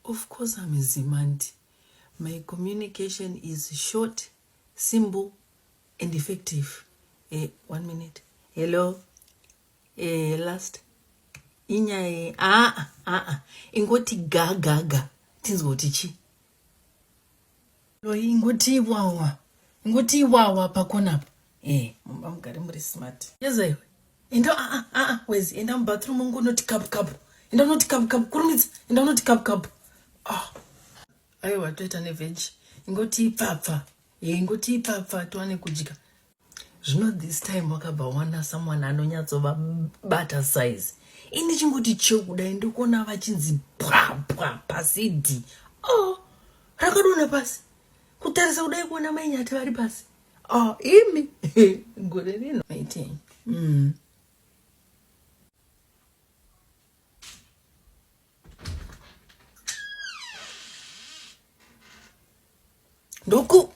Of course I'm a Zimandi. My communication is short, simple, and effective. 1 minute. Hello. Last. Inya ingoti gaga. Tinzoti chi. Lo ingoti wawa. Ingoti wawa pakona. Mugare muri smart. Yezo. Endo wezi enda mu bathroom ngonoti cup. Enda unoti cup kurumitsa. Enda unoti cup. Aiwa toita neveg. Ingoti ipfapfa tuwane kudya. Zvino this time wakabawana someone anonyatsova bata size. Ini chingoti chokuda ndikuona vachinzi pwa pasidhi. Rakadona pasi. Kutarisa kudai kuona mainyati vari pasi. Imi gore rino 18. Ndoku